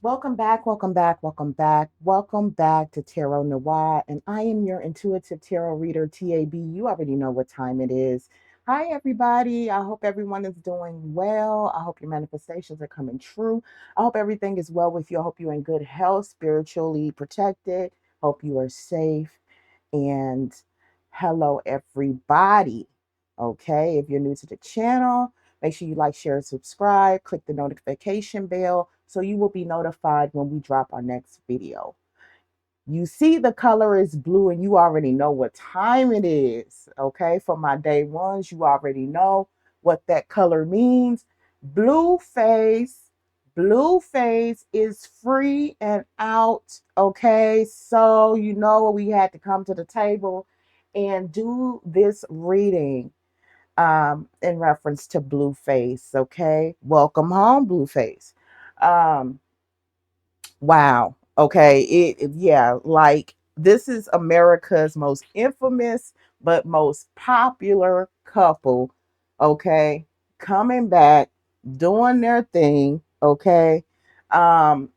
Welcome back, welcome back, welcome back, welcome back to Tarot Noir. And I am your intuitive tarot reader, TAB. You already know what time it is. Hi, everybody. I hope everyone is doing well. I hope your manifestations are coming true. I hope everything is well with you. I hope you're in good health, spiritually protected. Hope you are safe. And hello, everybody. Okay, if you're new to the channel, make sure you like, share, and subscribe. Click the notification bell so you will be notified when we drop our next video. You see the color is blue and you already know what time it is. Okay, for my day ones, you already know what that color means. Blueface. Blueface is free and out. Okay, so you know we had to come to the table and do this reading in reference to Blueface. Okay, welcome home, Blueface. Um, wow. Okay, yeah, like this is America's most infamous but most popular couple. Okay, coming back, doing their thing. Okay, um,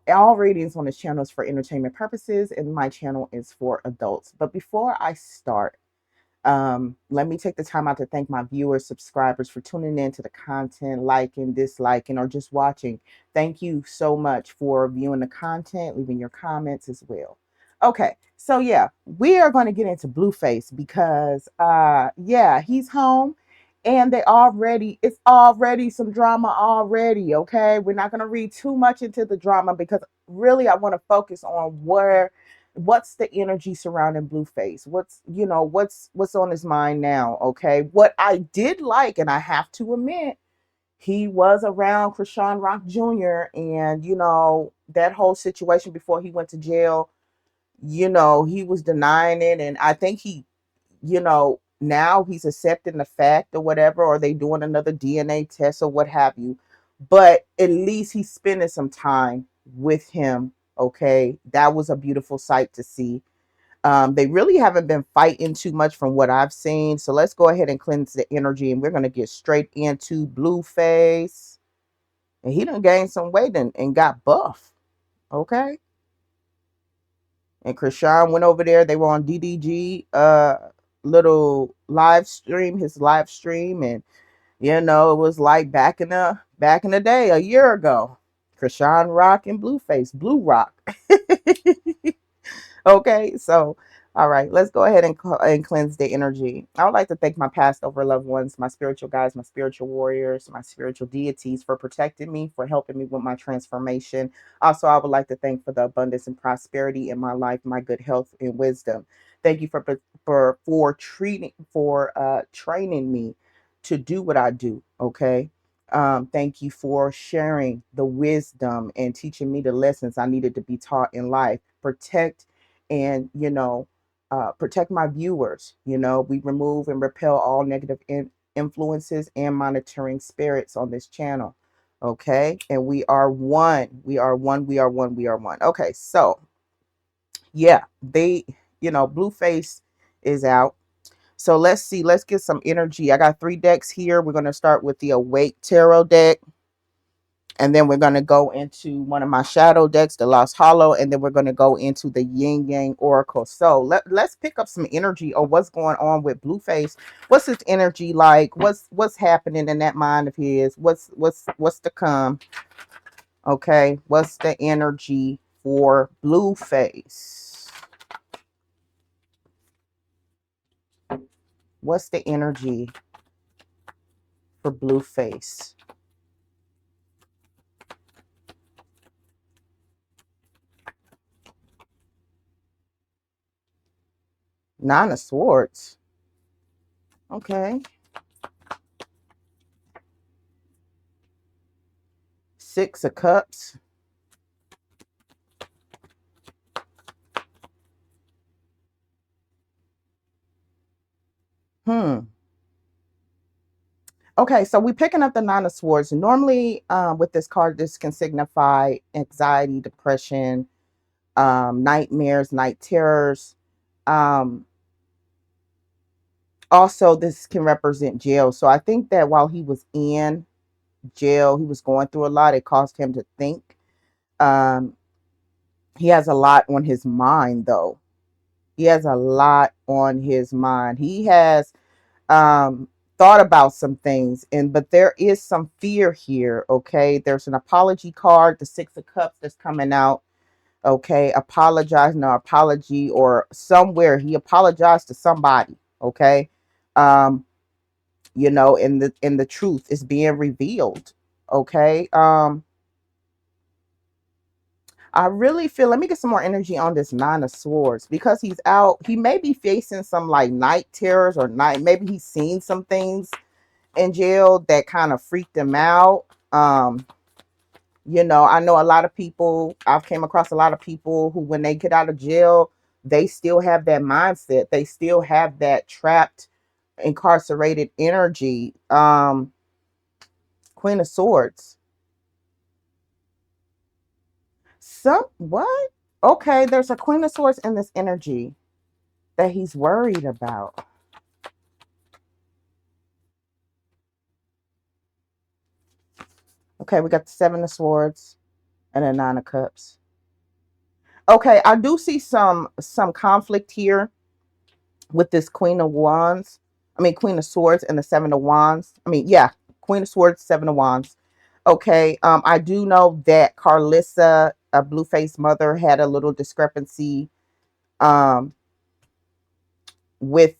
all readings on this channel is for entertainment purposes, and my channel is for adults. But before I start, let me take the time out to thank my viewers, subscribers for tuning in to the content, liking, disliking, or just watching. Thank you so much for viewing the content, leaving your comments as well. Okay, so yeah, we are going to get into Blueface because yeah, he's home and it's already some drama already. Okay, we're not going to read too much into the drama because really I want to focus on what's the energy surrounding Blueface, what's on his mind now. Okay, what I did like, and I have to admit, he was around Krishan Rock Jr. and that whole situation before he went to jail. He was denying it, and I think now he's accepting the fact or whatever, or they doing another DNA test or what have you. But at least he's spending some time with him. Okay, that was a beautiful sight to see. They really haven't been fighting too much from what I've seen. So let's go ahead and cleanse the energy, and we're going to get straight into Blueface. And he done gained some weight and got buff. Okay. And Krishan went over there. They were on DDG little live stream, his live stream. And it was like back in the day, a year ago. Krishan Rock and Blueface, Blue Rock. Okay, so all right, let's go ahead and cleanse the energy. I would like to thank my past over loved ones, my spiritual guides, my spiritual warriors, my spiritual deities for protecting me, for helping me with my transformation. Also, I would like to thank for the abundance and prosperity in my life, my good health and wisdom. Thank you for training me to do what I do. Okay. Thank you for sharing the wisdom and teaching me the lessons I needed to be taught in life. And protect my viewers. We remove and repel all negative influences and monitoring spirits on this channel. Okay, and we are one. We are one. We are one. We are one. Okay, so yeah, Blueface is out. So let's see. Let's get some energy. I got 3 decks here. We're going to start with the Awake Tarot deck. And then we're going to go into one of my shadow decks, the Lost Hollow. And then we're going to go into the Yin Yang Oracle. So let's pick up some energy of what's going on with Blueface. What's his energy like? What's happening in that mind of his? What's to come? Okay. What's the energy for Blueface? What's the energy for Blueface? Nine of Swords. Okay. 6 of Cups. Okay, so we're picking up the Nine of Swords. Normally, with this card, this can signify anxiety, depression, nightmares, night terrors. Um, Also, this can represent jail. So I think that while he was in jail, he was going through a lot. It caused him to think. Um, he has a lot on his mind, though. He has a lot on his mind. He has um, thought about some things, and but there is some fear here. Okay, there's an apology card, the Six of Cups that's coming out. Okay, apologizing or apology or somewhere he apologized to somebody. Okay, um, and the truth is being revealed. Okay, I really feel, let me get some more energy on this Nine of Swords, because he's out, he may be facing some like night terrors or night, maybe he's seen some things in jail that kind of freaked him out. I know a lot of people, I've came across a lot of people who, when they get out of jail, they still have that mindset, they still have that trapped, incarcerated energy. Queen of Swords. Some what? Okay, there's a Queen of Swords in this energy that he's worried about. Okay, we got the Seven of Swords and the Nine of Cups. Okay, I do see some conflict here with this Queen of Wands. I mean Queen of Swords and the Seven of Wands. I mean, yeah, Queen of Swords, Seven of Wands. Okay, I do know that Carlissa, a Blueface mother, had a little discrepancy um with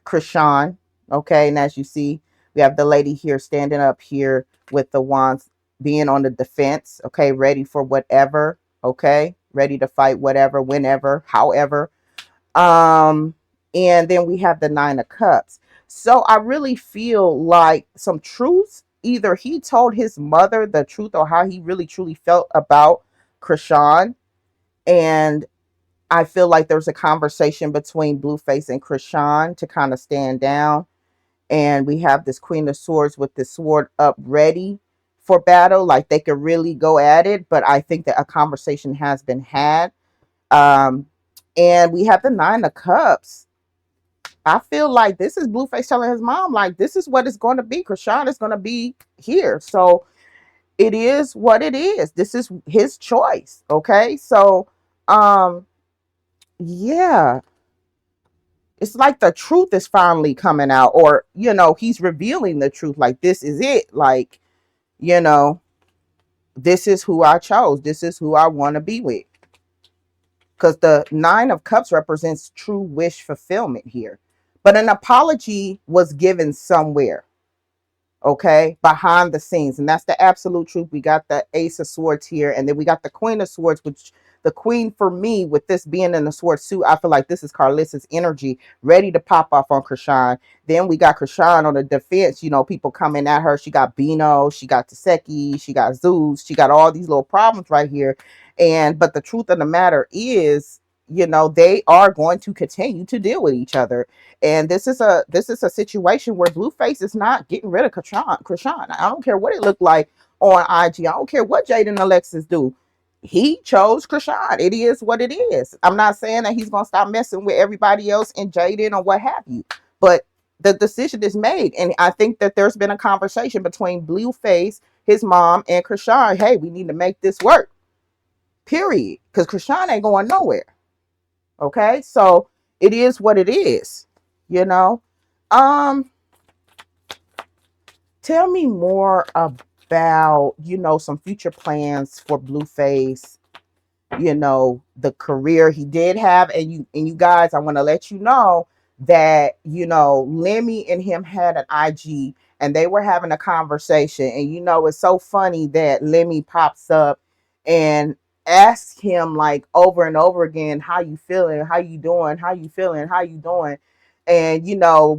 Krishan. Okay, and as you see, we have the lady here standing up here with the wands, being on the defense. Okay, ready for whatever. Okay, ready to fight whatever, whenever, however. Um, and then we have the Nine of Cups. So I really feel like some truths. Either he told his mother the truth or how he really truly felt about Krishan, and I feel like there's a conversation between Blueface and Krishan to kind of stand down. And we have this Queen of Swords with the sword up ready for battle. Like they could really go at it. But I think that a conversation has been had. Um, and we have the Nine of Cups. I feel like this is Blueface telling his mom, like, this is what it's going to be. Krishan is going to be here. So it is what it is. This is his choice. Okay. So, yeah, it's like the truth is finally coming out, or he's revealing the truth, like this is it, like, you know this is who I chose, this is who I want to be with, because the Nine of Cups represents true wish fulfillment here, but an apology was given somewhere, okay, behind the scenes. And that's the absolute truth. We got the Ace of Swords here, and then we got the Queen of Swords, which the Queen, for me, with this being in the sword suit, I feel like this is Carlissa's energy ready to pop off on Krishan. Then we got Krishan on the defense, people coming at her. She got Bino, she got Taseki, she got Zeus, she got all these little problems right here. But the truth of the matter is, they are going to continue to deal with each other. And this is a situation where Blueface is not getting rid of Krishan. I don't care what it looked like on IG. I don't care what Jade and Alexis do. He chose Krishan. It is what it is. I'm not saying that he's gonna stop messing with everybody else and Jaden or what have you, but the decision is made. And I think that there's been a conversation between Blueface, his mom, and Krishan. Hey, we need to make this work. Period. Because Krishan ain't going nowhere. Okay, so it is what it is. You know. Um, Tell me more about some future plans for Blueface. The career he did have, and you guys, I want to let you know that Lemmy and him had an IG, and they were having a conversation. And it's so funny that Lemmy pops up and asks him like over and over again, how you feeling, how you doing, how you feeling, how you doing. And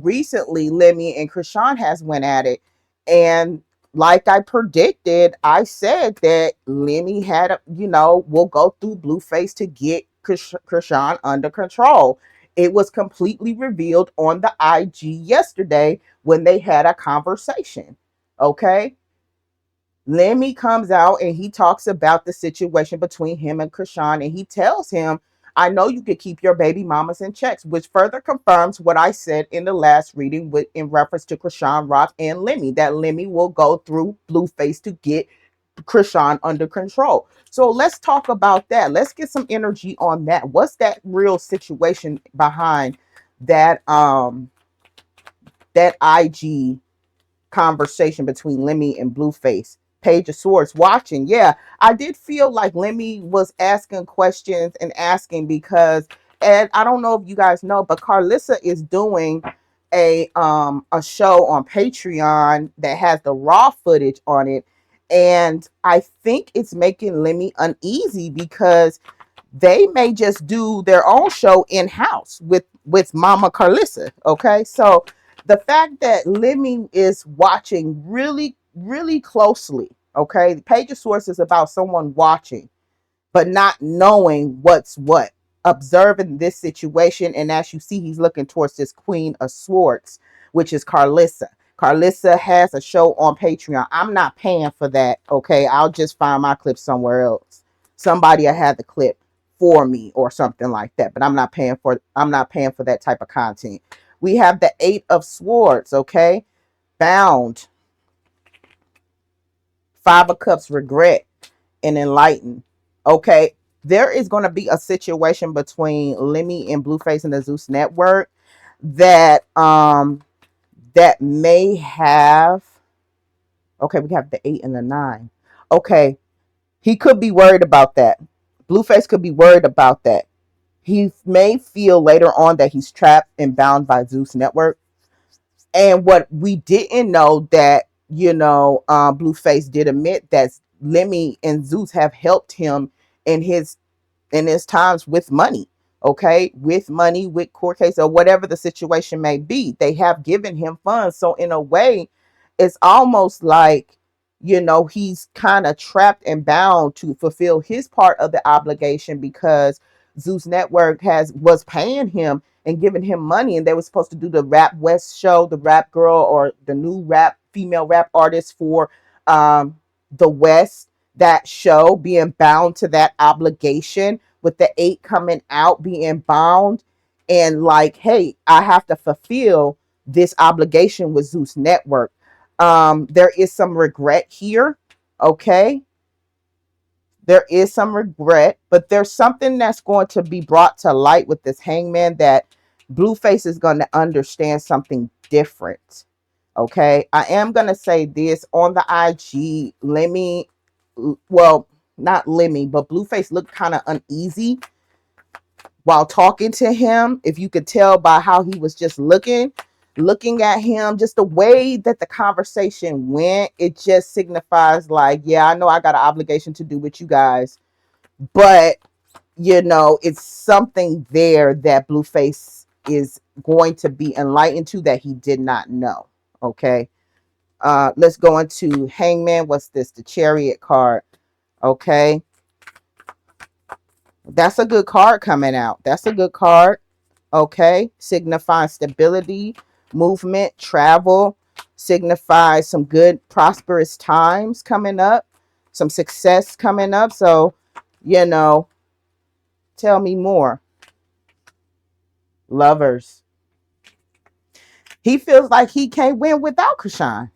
recently Lemmy and Krishan has went at it, and like I predicted, I said that Lenny will go through Blueface to get Krishan under control. It was completely revealed on the IG yesterday when they had a conversation. Okay. Lemmy comes out and he talks about the situation between him and Krishan, and he tells him, I know you could keep your baby mamas in checks, which further confirms what I said in the last reading in reference to Krishan Rock and Lemmy, that Lemmy will go through Blueface to get Krishan under control. So let's talk about that. Let's get some energy on that. What's that real situation behind that IG conversation between Lemmy and Blueface? Page of Swords watching. Yeah, I did feel like Lemmy was asking questions and asking because, and I don't know if you guys know, but Carlissa is doing a show on Patreon that has the raw footage on it, and I think it's making Lemmy uneasy because they may just do their own show in house with Mama Carlissa. Okay, so the fact that Lemmy is watching really closely. Okay, the Page of Swords is about someone watching but not knowing what's what, observing this situation. And as you see, he's looking towards this Queen of Swords, which is Carlissa. Carlissa has a show on Patreon. I'm not paying for that. Okay, I'll just find my clip somewhere else. Somebody will have the clip for me or something like that. But I'm not paying for that type of content. We have the Eight of Swords. Okay, bound. Five of Cups, regret and enlighten. Okay, there is going to be a situation between Lemmy and Blueface and the Zeus Network that that may have. Okay, we have the 8 and the 9. Okay, he could be worried about that. Blueface could be worried about that. He may feel later on that he's trapped and bound by Zeus Network. And what we didn't know that, Blueface did admit that Lemmy and Zeus have helped him in his times with money. Okay, with money, with court case, or whatever the situation may be, they have given him funds. So in a way, it's almost like, he's kind of trapped and bound to fulfill his part of the obligation because Zeus Network was paying him and giving him money, and they were supposed to do the Rap West show, the Rap Girl, or the new female rap artist for the West. That show being bound to that obligation, with the 8 coming out being bound, and like, hey, I have to fulfill this obligation with Zeus Network. There is some regret here. Okay, there is some regret, but there's something that's going to be brought to light with this Hangman, that Blueface is going to understand something different. Okay, I am going to say this on the IG. Lemmy, well, not Lemmy, but Blueface looked kind of uneasy while talking to him. If you could tell by how he was just looking at him, just the way that the conversation went, it just signifies like, yeah, I know I got an obligation to do with you guys, but it's something there that Blueface is going to be enlightened to that he did not know. Okay, let's go into Hangman. What's this? The Chariot card. Okay, that's a good card coming out. That's a good card. Okay, signifying stability, movement, travel, signifies some good prosperous times coming up, some success coming up. So, tell me more. Lovers. He feels like he can't win without Krishan.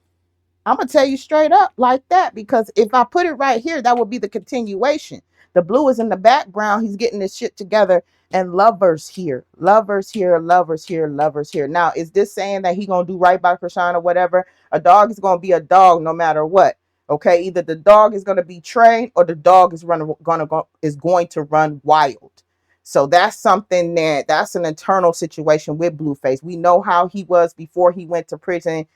I'm going to tell you straight up like that, because if I put it right here, that would be the continuation. The blue is in the background. He's getting this shit together, and lovers here, lovers here, lovers here, lovers here. Now, is this saying that he going to do right by Krishan or whatever? A dog is going to be a dog no matter what. Okay, either the dog is going to be trained or the dog is going to run wild. So that's something that's an internal situation with Blueface. We know how he was before he went to prison.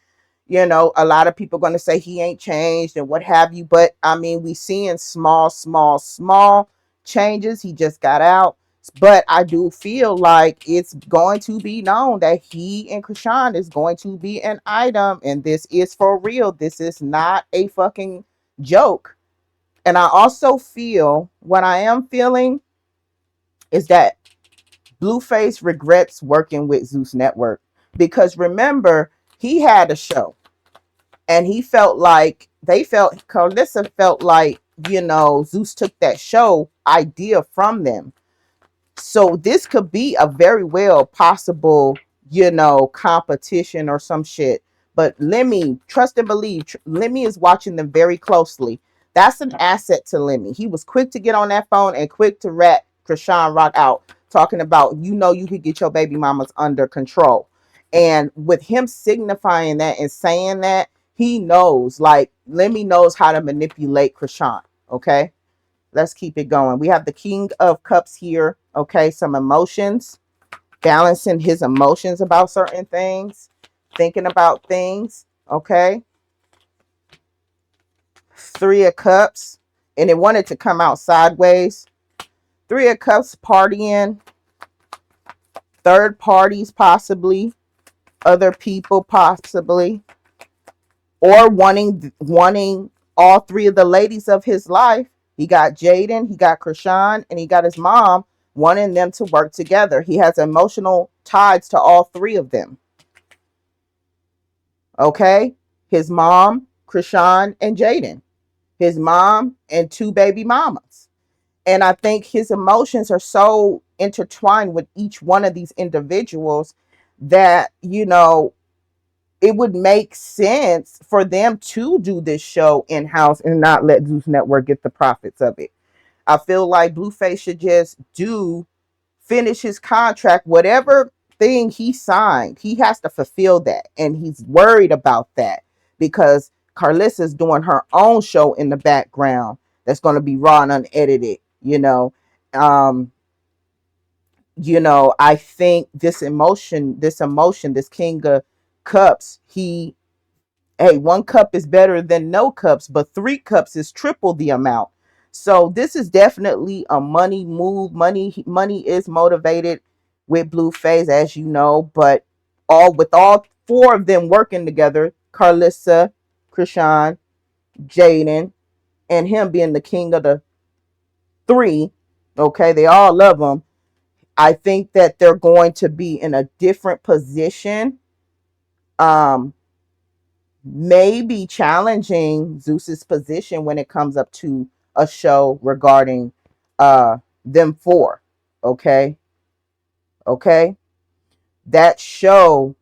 A lot of people are going to say he ain't changed and what have you. But I mean, we seeing small changes. He just got out. But I do feel like it's going to be known that he and Krishan is going to be an item. And this is for real. This is not a fucking joke. And I also feel, what I am feeling is that Blueface regrets working with Zeus Network. Because remember, he had a show. And he felt like Carlissa felt like, Zeus took that show idea from them. So this could be a very well possible, competition or some shit. But Lemmy, trust and believe, Lemmy is watching them very closely. That's an asset to Lemmy. He was quick to get on that phone and quick to rat Krishan Rock out, talking about, you could get your baby mamas under control. And with him signifying that and saying that, he knows, like, Lemmy knows how to manipulate Krishan. Okay. Let's keep it going. We have the King of Cups here. Okay, some emotions, balancing his emotions about certain things, thinking about things. Okay, Three of Cups, and it wanted to come out sideways. Three of Cups, partying, third parties possibly, other people possibly, or wanting all three of the ladies of his life. He got Jaden, he got Krishan, and he got his mom, wanting them to work together. He has emotional ties to all three of them. Okay? His mom, Krishan, and Jaden. His mom and two baby mamas. And I think his emotions are so intertwined with each one of these individuals that, it would make sense for them to do this show in-house and not let Zeus Network get the profits of it. I feel like Blueface should just finish his contract, whatever thing he signed, he has to fulfill that. And he's worried about that because Carlissa's doing her own show in the background that's going to be raw and unedited, Um, I think this King of Cups, one cup is better than no cups, but three cups is triple the amount. So this is definitely a money move. Money is motivated with Blueface, as you know, but all four of them working together, Carlissa, Krishan, Jaden, and him being the king of the three. Okay, they all love him. I think that they're going to be in a different position. Maybe challenging Zeus's position when it comes up to a show regarding them four. Okay. That show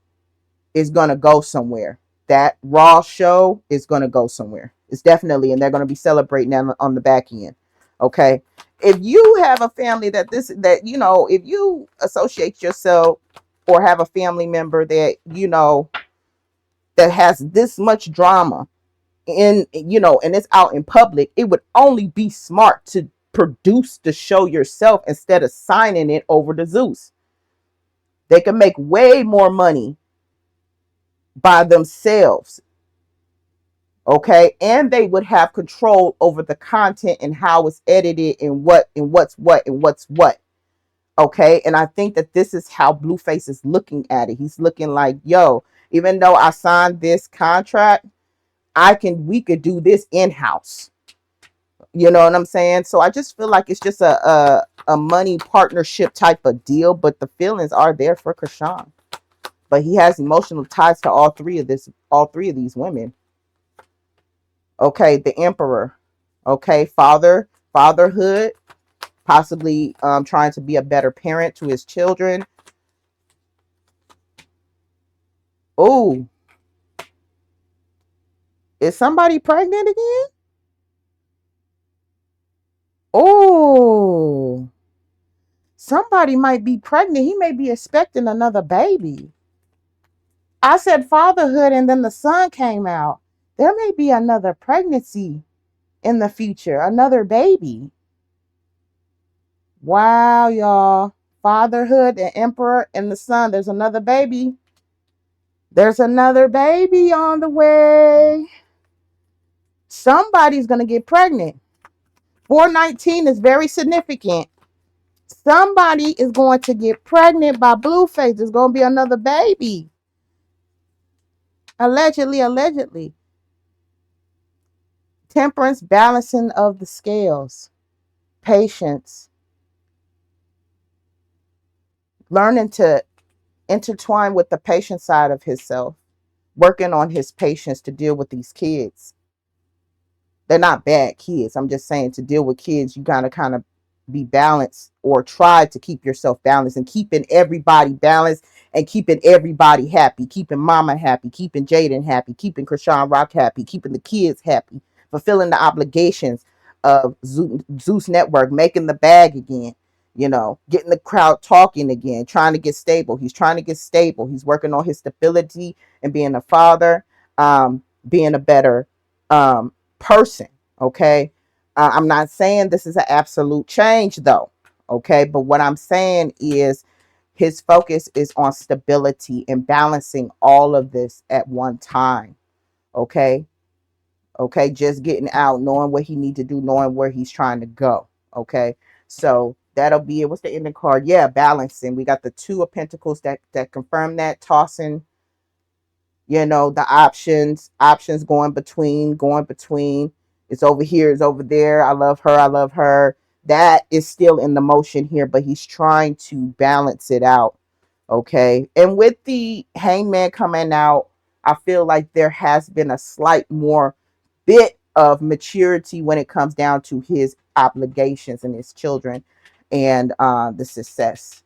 is gonna go somewhere. That Raw show is gonna go somewhere. It's definitely, and they're gonna be celebrating on the back end. Okay. If you have a family if you associate yourself or have a family member that has this much drama and it's out in public, it would only be smart to produce the show yourself instead of signing it over to Zeus. They can make way more money by themselves. Okay. And they would have control over the content and how it's edited and what's what. Okay. And I think that this is how Blueface is looking at it. He's looking like, yo, even though I signed this contract, we could do this in-house. You know what I'm saying? So I just feel like it's just a money partnership type of deal, but the feelings are there for Krishan. But he has emotional ties to all three of these women. Okay, the Emperor. Okay, fatherhood, possibly trying to be a better parent to his children. Oh, is somebody pregnant again? Oh, somebody might be pregnant. He may be expecting another baby. I said fatherhood and then the son came out. There may be another pregnancy in the future, another baby. Wow, y'all. Fatherhood, the emperor, and the son. There's another baby. There's another baby on the way. Somebody's going to get pregnant. 419 is very significant. Somebody is going to get pregnant by Blueface. There's going to be another baby. Allegedly. Temperance, balancing of the scales. Patience. Learning to intertwine with the patient side of himself. working on his patience to deal with these kids. They're not bad kids. I'm just saying, to deal with kids, you gotta kind of be balanced, or try to keep yourself balanced, and keeping everybody balanced, and keeping everybody happy, keeping mama happy, keeping Jaden happy, keeping Krishan Rock happy, keeping the kids happy, fulfilling the obligations of Zeus Network, making the bag again, getting the crowd talking again, trying to get stable. He's trying to get stable. He's working on his stability and being a father, being a better person. Okay. I'm not saying this is an absolute change though. Okay. But what I'm saying is his focus is on stability and balancing all of this at one time. Okay. Okay. Just getting out, knowing what he need to do, knowing where he's trying to go. Okay. So that'll be it. What's the ending card? Yeah, balancing. We got the Two of Pentacles that confirm that, tossing, the options going between. It's over here, it's over there. I love her. That is still in the motion here, but he's trying to balance it out. Okay. And with the Hangman coming out, I feel like there has been a slight more bit of maturity when it comes down to his obligations and his children, and the success.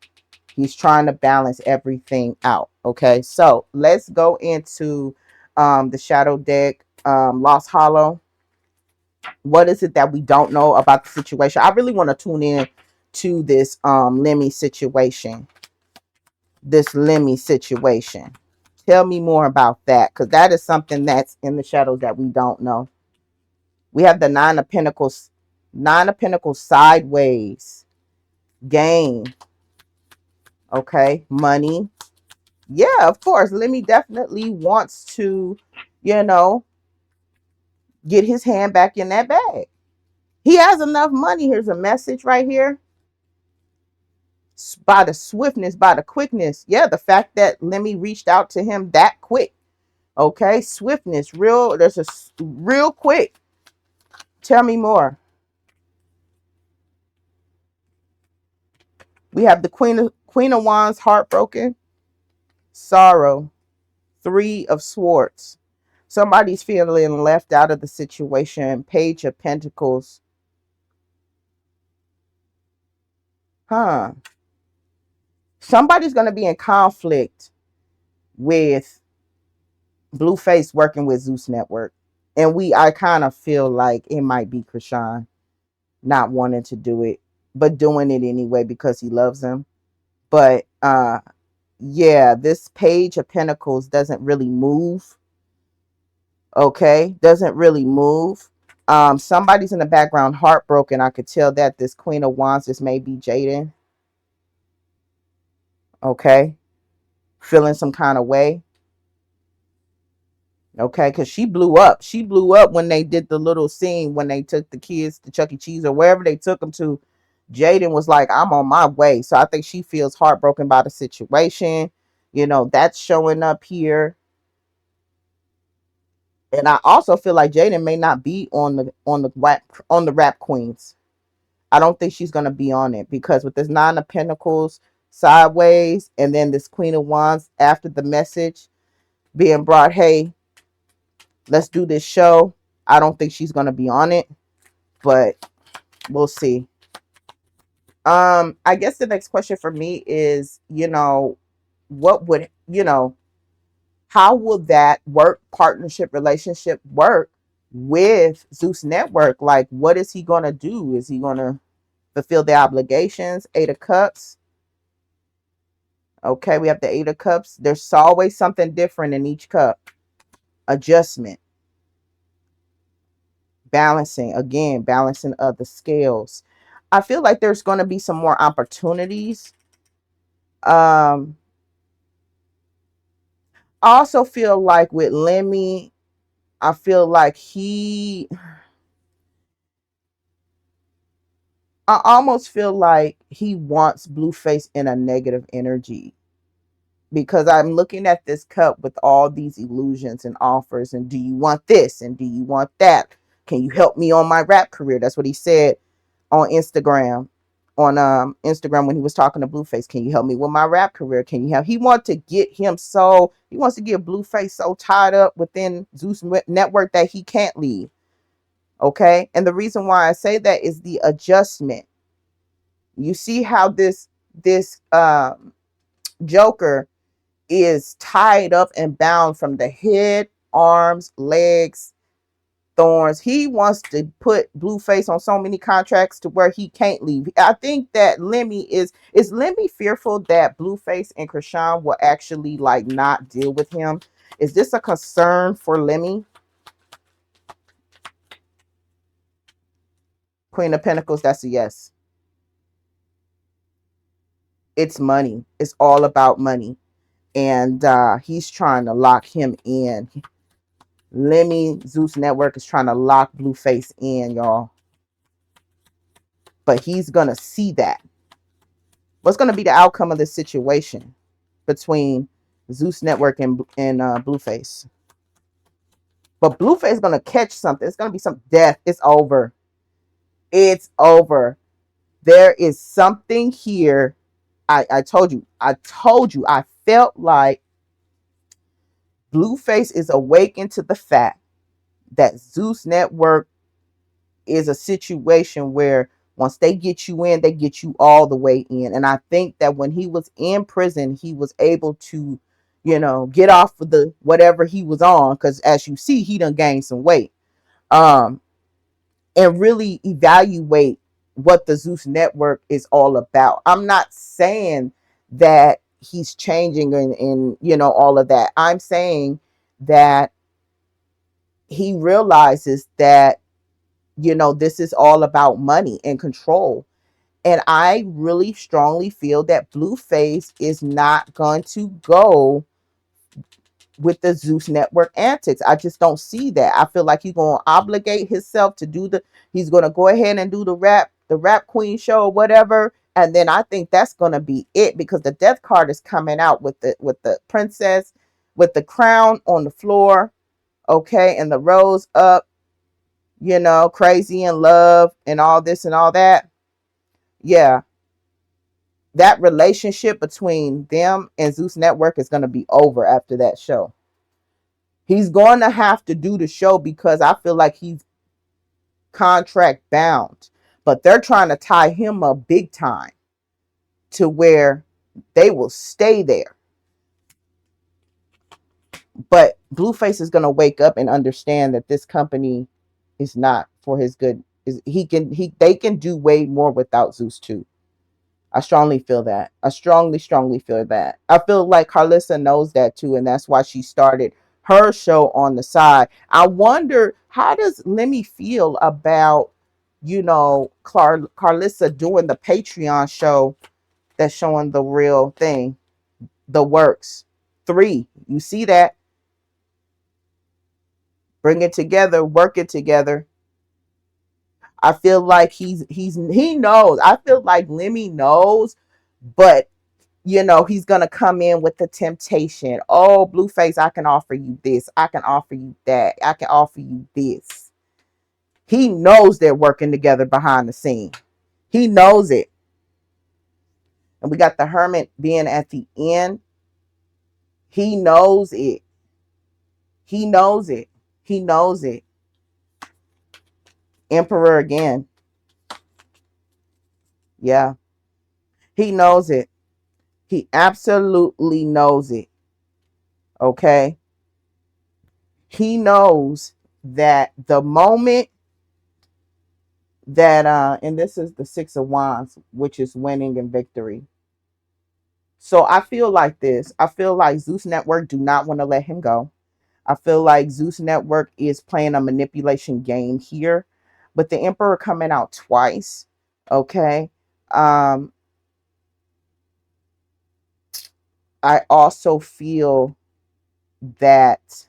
He's trying to balance everything out. Okay, so let's go into the shadow deck, Lost Hollow. What is it that we don't know about the situation? I really want to tune in to this Lemmy situation. This Lemmy situation. Tell me more about that, because that is something that's in the shadows that we don't know. We have the Nine of Pentacles. Nine of Pentacles sideways. Gain. Okay, money. Yeah, of course. Lemmy definitely wants to, you know, get his hand back in that bag. He has enough money. Here's a message right here. By the swiftness, by the quickness. Yeah, the fact that Lemmy reached out to him that quick. Okay, swiftness, there's a real quick. Tell me more. We have the Queen of Wands, heartbroken, sorrow, Three of Swords. Somebody's feeling left out of the situation. Page of Pentacles. Huh. Somebody's going to be in conflict with Blueface working with Zeus Network. And I kind of feel like it might be Krishan not wanting to do it, but doing it anyway because he loves him. But yeah, this Page of Pentacles doesn't really move. Okay, doesn't really move. Somebody's in the background heartbroken. I could tell that this Queen of Wands, this may be Jaden. Okay, feeling some kind of way. Okay, because she blew up. She blew up when they did the little scene when they took the kids to Chuck E. Cheese or wherever they took them to. Jaden was like, I'm on my way. So I think she feels heartbroken by the situation. That's showing up here. And I also feel like Jaden may not be on the rap queens. I don't think she's gonna be on it, because with this Nine of Pentacles sideways and then this Queen of Wands after the message being brought, hey, let's do this show. I don't think she's gonna be on it, but we'll see. I guess the next question for me is, what would, how will that work partnership relationship work with Zeus Network? Like, what is he gonna do? Is he gonna fulfill the obligations? Eight of Cups. Okay, we have the Eight of Cups. There's always something different in each cup. Adjustment. Balancing. Again, balancing of the scales. I feel like there's going to be some more opportunities. I also feel like with Lemmy, I feel like I almost feel like he wants Blueface in a negative energy, because I'm looking at this cup with all these illusions and offers, and do you want this and do you want that? Can you help me on my rap career? That's what he said on Instagram on Instagram when he was talking to Blueface. Can you help me with my rap career? Can you help? He wants to get Blueface so tied up within Zeus Network that he can't leave. Okay. And the reason why I say that is the adjustment. You see how this Joker is tied up and bound from the head, arms, legs, thorns. He wants to put Blueface on so many contracts to where he can't leave. I think that is Lemmy fearful that Blueface and Krishan will actually like not deal with him. Is this a concern for Lemmy? Queen of Pentacles, that's a yes. It's money. It's all about money. And he's trying to lock him in. Lemmy Zeus Network is trying to lock Blueface in, y'all. But he's going to see that. What's going to be the outcome of this situation between Zeus Network and Blueface? But Blueface is going to catch something. It's going to be some death. It's over. It's over. There is something here. I told you. I felt like Blueface is awakened to the fact that Zeus Network is a situation where once they get you in, they get you all the way in. And I think that when he was in prison, he was able to, get off of the whatever he was on. Because as you see, he done gained some weight. And really evaluate what the Zeus Network is all about. I'm not saying that he's changing and all of that. I'm saying that he realizes that this is all about money and control. And I really strongly feel that Blueface is not going to go with the Zeus Network antics. I just don't see that. I feel like he's going to obligate himself to he's going to go ahead and do the rap queen show or whatever. And then I think that's going to be it, because the death card is coming out with the princess with the crown on the floor. Okay. And the rose up, crazy in love and all this and all that. Yeah. That relationship between them and Zeus Network is going to be over after that show. He's going to have to do the show because I feel like he's contract bound, but they're trying to tie him up big time to where they will stay there. But Blueface is going to wake up and understand that this company is not for his good. They can do way more without Zeus too. I strongly feel that. I strongly feel that. I feel like Carlissa knows that too, and that's why she started her show on the side. I wonder, how does Lemmy feel about, Carlissa doing the Patreon show that's showing the real thing, the works. 3. You see that? Bring it together, work it together. I feel like he knows. I feel like Lemmy knows, but he's gonna come in with the temptation. Oh, Blueface, I can offer you this. I can offer you that. I can offer you this. He knows they're working together behind the scene. He knows it. And we got the Hermit being at the end. He knows it. He knows it. He knows it. Emperor again. Yeah. He knows it. He absolutely knows it. Okay. He knows that the moment that and this is the 6 of Wands, which is winning and victory. So I feel like this. I feel like Zeus Network do not want to let him go. I feel like Zeus Network is playing a manipulation game here. But the Emperor coming out twice. Okay. I also feel that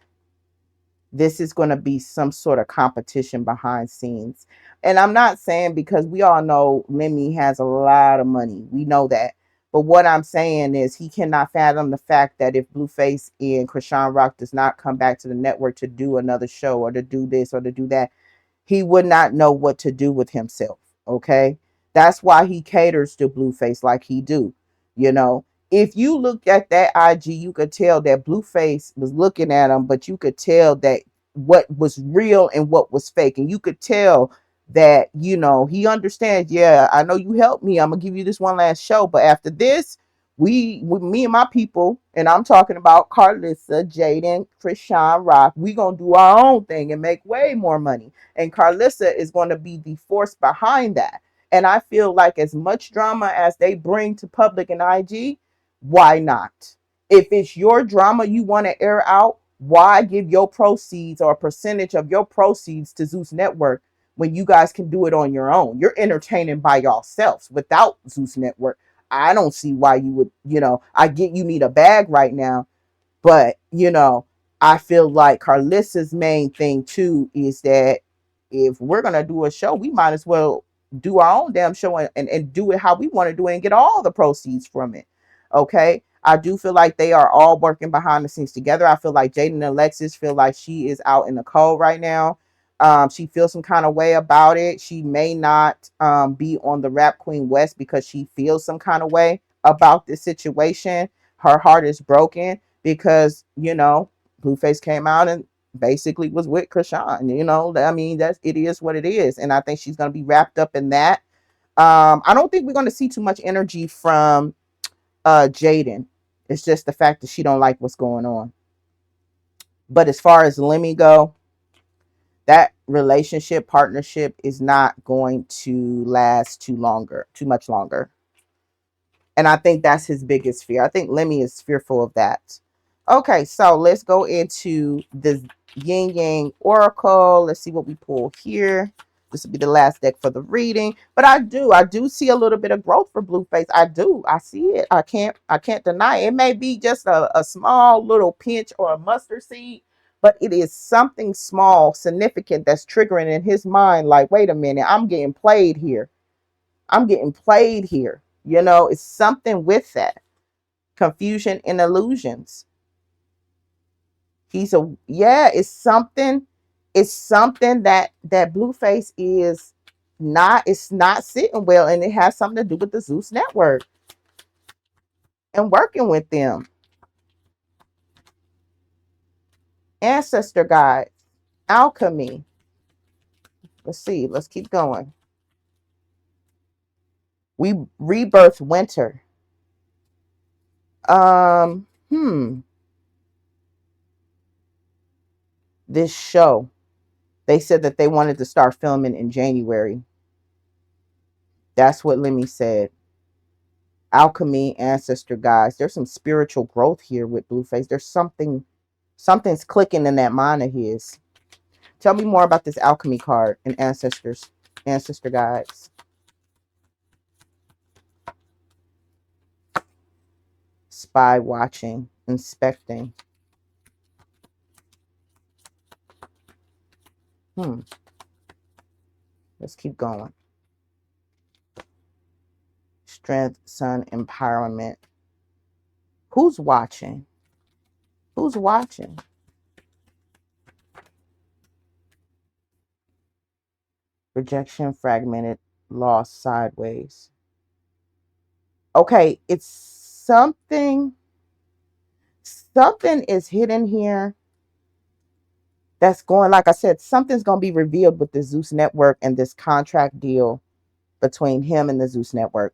this is going to be some sort of competition behind scenes. And I'm not saying, because we all know Lemmy has a lot of money. We know that. But what I'm saying is he cannot fathom the fact that if Blueface and Krishan Rock does not come back to the network to do another show or to do this or to do that, he would not know what to do with himself. Okay. That's why he caters to Blueface like he do. You know, if you looked at that IG, you could tell that Blueface was looking at him, but you could tell that what was real and what was fake. And you could tell that, you know, he understands, yeah, I know you helped me. I'm gonna give you this one last show. But after this, with me and my people, and I'm talking about Carlissa, Jaden, Krishan, Rock, we gonna do our own thing and make way more money. And Carlissa is gonna be the force behind that. And I feel like as much drama as they bring to public and IG, why not? If it's your drama you want to air out, why give your proceeds or a percentage of your proceeds to Zeus Network when you guys can do it on your own? You're entertaining by yourselves without Zeus Network. I don't see why you would, you know, I get you need a bag right now, but, you know, I feel like Carlissa's main thing too is that if we're going to do a show, we might as well do our own damn show and do it how we want to do it and get all the proceeds from it. Okay. I do feel like they are all working behind the scenes together. I feel like Jaden and Alexis feel like she is out in the cold right now. She feels some kind of way about it. She may not be on the Rap Queen West because she feels some kind of way about this situation. Her heart is broken because, you know, Blueface came out and basically was with Krishan. You know, I mean, that's it is what it is. And I think she's going to be wrapped up in that. I don't think we're going to see too much energy from Jaden. It's just the fact that she don't like what's going on. But as far as Lemmy go, that relationship partnership is not going to last too much longer. And I think that's his biggest fear. I think Lemmy is fearful of that. Okay, so let's go into the Yin Yang Oracle. Let's see what we pull here. This will be the last deck for the reading. But I do see a little bit of growth for Blueface. I do. I see it. I can't deny it. It may be just a small little pinch or a mustard seed, but it is something small, significant that's triggering in his mind. Like, wait a minute, I'm getting played here. I'm getting played here. You know, it's something with that. Confusion and illusions. It's something that Blueface is not, it's not sitting well, and it has something to do with the Zeus Network and working with them. Ancestor guides, alchemy. Let's see, let's keep going. We rebirth winter. Um, hmm. This show. They said that they wanted to start filming in January. That's what Lemmy said. Alchemy, ancestor guys. There's some spiritual growth here with Blueface. There's something's clicking in that mind of his. Tell me more about this alchemy card and ancestor guides. Spy watching, inspecting. Let's keep going. Strength, sun, empowerment. Who's watching? Who's watching? Rejection, fragmented, lost, sideways. Okay, it's something is hidden here that's going, like I said, something's going to be revealed with the Zeus Network and this contract deal between him and the Zeus Network.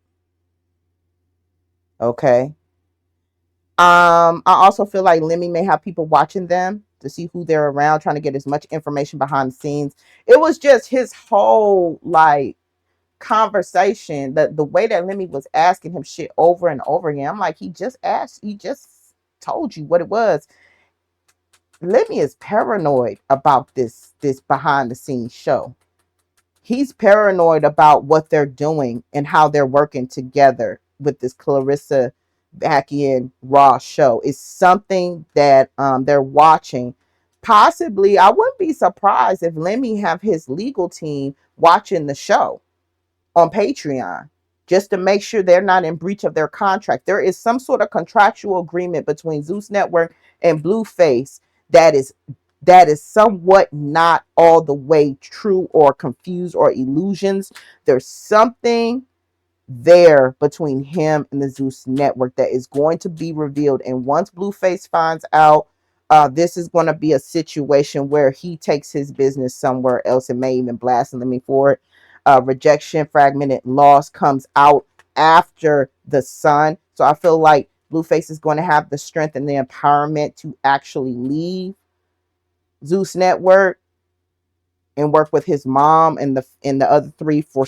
Okay. I also feel like Lemmy may have people watching them to see who they're around, trying to get as much information behind the scenes. It was just his whole like conversation, the way that Lemmy was asking him shit over and over again. I'm like, he just told you what it was. Lemmy is paranoid about this behind the scenes show. He's paranoid about what they're doing and how they're working together with this Clarissa back in Raw show. It's something that they're watching. Possibly, I wouldn't be surprised if Lemmy have his legal team watching the show on Patreon just to make sure they're not in breach of their contract. There is some sort of contractual agreement between Zeus Network and Blueface that is that is somewhat not all the way true or confused or illusions. There's something there between him and the Zeus network that is going to be revealed. And once Blueface finds out, this is going to be a situation where he takes his business somewhere else and may even blaspheme me for it. Rejection, fragmented, loss comes out after the sun. So I feel like Blueface is going to have the strength and the empowerment to actually leave Zeus network and work with his mom and the other three for,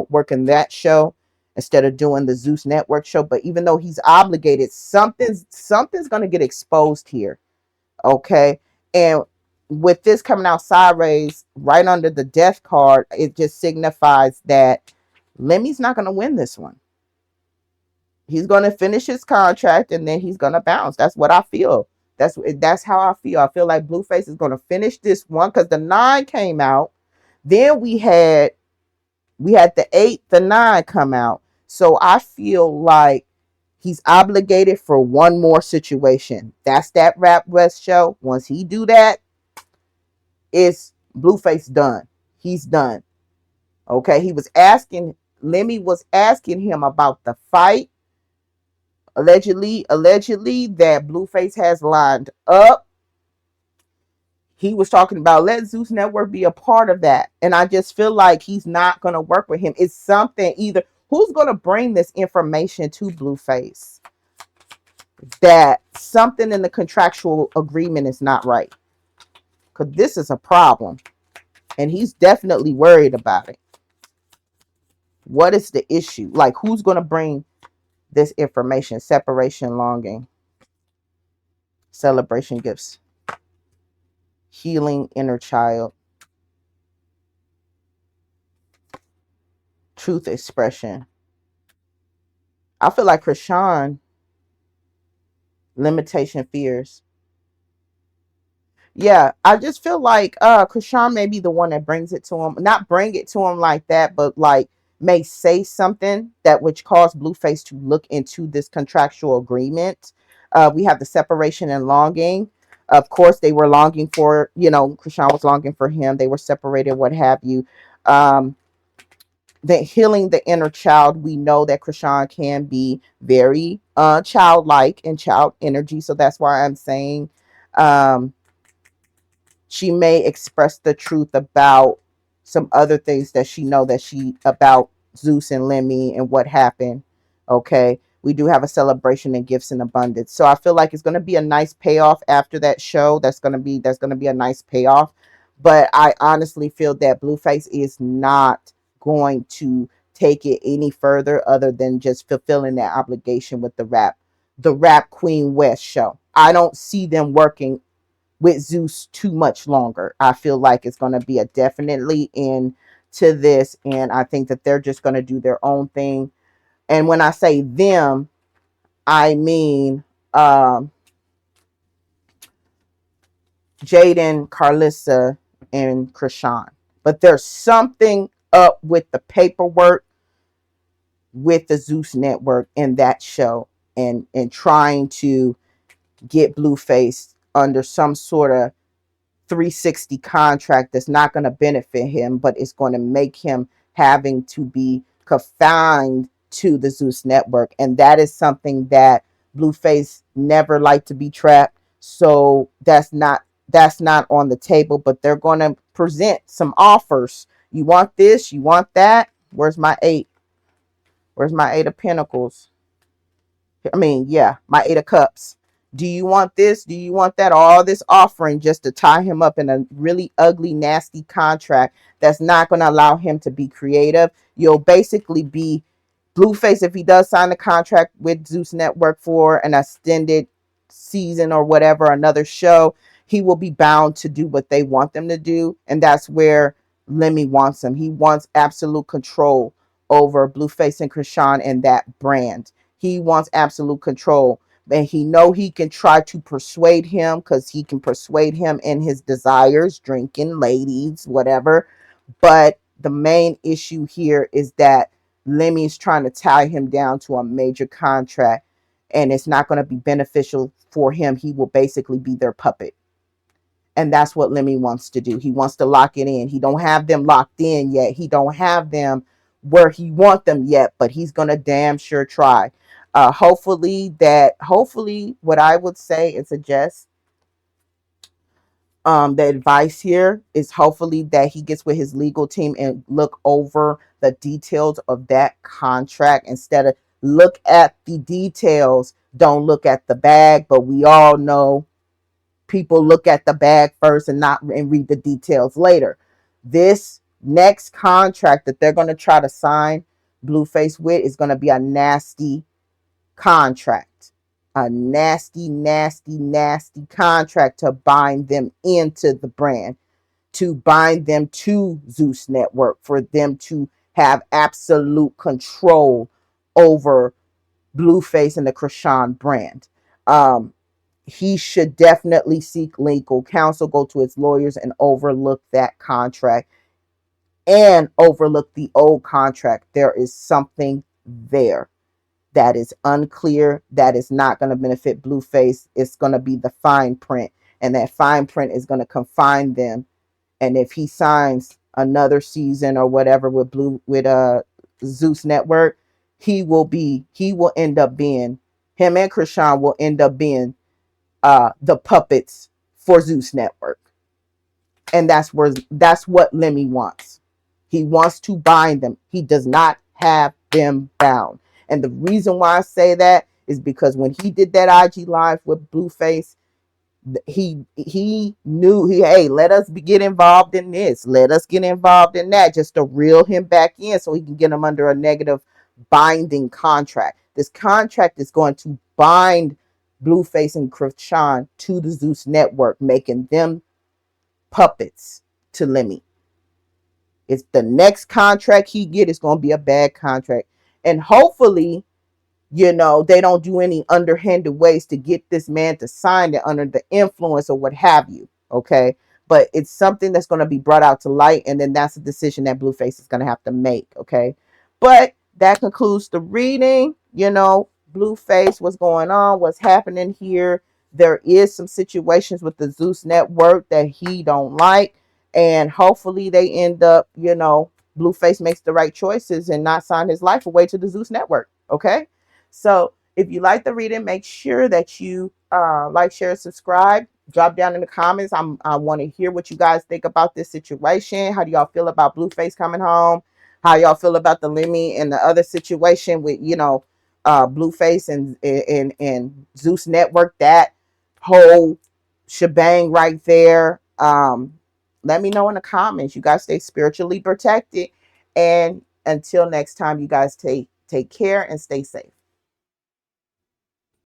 working that show instead of doing the Zeus network show. But even though he's obligated, something's going to get exposed here. Okay. And with this coming out sideways right under the death card, it just signifies that Lemmy's not going to win this one. He's going to finish his contract and then he's going to bounce. That's what I feel. That's how I feel. I feel like Blueface is going to finish this one because the 9 came out. Then we had the 8, the 9 come out. So I feel like he's obligated for one more situation. That's that Rap West show. Once he do that, it's Blueface done. He's done. Okay. Lemmy was asking him about the fight. Allegedly that Blueface has lined up. He was talking about let Zeus Network be a part of that. And I just feel like he's not going to work with him. It's something either who's going to bring this information to Blueface that something in the contractual agreement is not right. Because this is a problem. And he's definitely worried about it. What is the issue? Like, who's going to bring this information? Separation, longing, celebration gifts, healing inner child, truth expression. I feel like Krishan, limitation, fears. Yeah, I just feel like Krishan may be the one that brings it to him. Not bring it to him like that, but like may say something that which cause Blueface to look into this contractual agreement. We have the separation and longing. Of course, they were longing for, Krishan was longing for him. They were separated, what have you. That healing the inner child, we know that Krishan can be very childlike and child energy. So that's why I'm saying she may express the truth about some other things that she know that she about Zeus and Lemmy and what happened. Okay. We do have a celebration and gifts in abundance. So I feel like it's going to be a nice payoff after that show. That's going to be a nice payoff. But I honestly feel that Blueface is not going to take it any further other than just fulfilling that obligation with the Rap Queen West show. I don't see them working with Zeus too much longer. I feel like it's going to be a definitely end to this. And I think that they're just going to do their own thing. And when I say them, I mean Jaden, Carlissa, and Krishan. But there's something up with the paperwork with the Zeus Network in that show and trying to get Blueface under some sort of 360 contract that's not going to benefit him, but it's going to make him having to be confined to the Zeus Network. And that is something that Blueface never liked to be trapped. So that's not on the table, but they're going to present some offers. You want this, you want that. Where's my 8? Where's my 8 of Pentacles? My 8 of Cups. Do you want this? Do you want that? All this offering just to tie him up in a really ugly, nasty contract that's not going to allow him to be creative. You'll basically be Blueface if he does sign the contract with Zeus Network for an extended season or whatever, another show. He will be bound to do what they want them to do. And that's where Lemmy wants him. He wants absolute control over Blueface and Krishan and that brand. He wants absolute control. And he know he can try to persuade him because he can persuade him in his desires, drinking, ladies, whatever. But the main issue here is that Lemmy is trying to tie him down to a major contract, and it's not going to be beneficial for him. He will basically be their puppet. And that's what Lemmy wants to do. He wants to lock it in. He don't have them locked in yet. He don't have them where he want them yet, but he's gonna damn sure try. Hopefully what I would say and suggest, the advice here is hopefully that he gets with his legal team and look over the details of that contract instead of look at the details, don't look at the bag. But we all know people look at the bag first and read the details later. This next contract that they're going to try to sign Blueface with is going to be a nasty contract. A nasty, nasty, nasty contract to bind them into the brand, to bind them to Zeus Network, for them to have absolute control over Blueface and the Krishan brand. He should definitely seek legal counsel, go to his lawyers, and overlook that contract and overlook the old contract. There is something there that is unclear, that is not going to benefit Blueface. It's going to be the fine print, and that fine print is going to confine them. And if he signs another season or whatever with Zeus Network, he will end up being, him and Krishan will end up being the puppets for Zeus Network. And that's what Lemmy wants. He wants to bind them. He does not have them bound. And the reason why I say that is because when he did that IG live with Blueface, he knew, hey, let us get involved in this, let us get involved in that, just to reel him back in so he can get him under a negative binding contract. This contract is going to bind Blueface and Krishan to the Zeus Network, making them puppets to Lemmy. It's the next contract he get is going to be a bad contract. And hopefully, they don't do any underhanded ways to get this man to sign it under the influence or what have you. Okay. But it's something that's going to be brought out to light. And then that's a decision that Blueface is going to have to make. Okay. But that concludes the reading. Blueface, what's going on? What's happening here? There is some situations with the Zeus Network that he don't like. And hopefully they end up, Blueface makes the right choices and not sign his life away to the Zeus Network. Okay. So if you like the reading, make sure that you like, share, subscribe. Drop down in the comments. I want to hear what you guys think about this situation. How do y'all feel about Blueface coming home? How y'all feel about the Lemmy and the other situation with, Blueface and Zeus Network? That whole shebang right there. Let me know in the comments. You guys stay spiritually protected. And until next time, you guys take care and stay safe.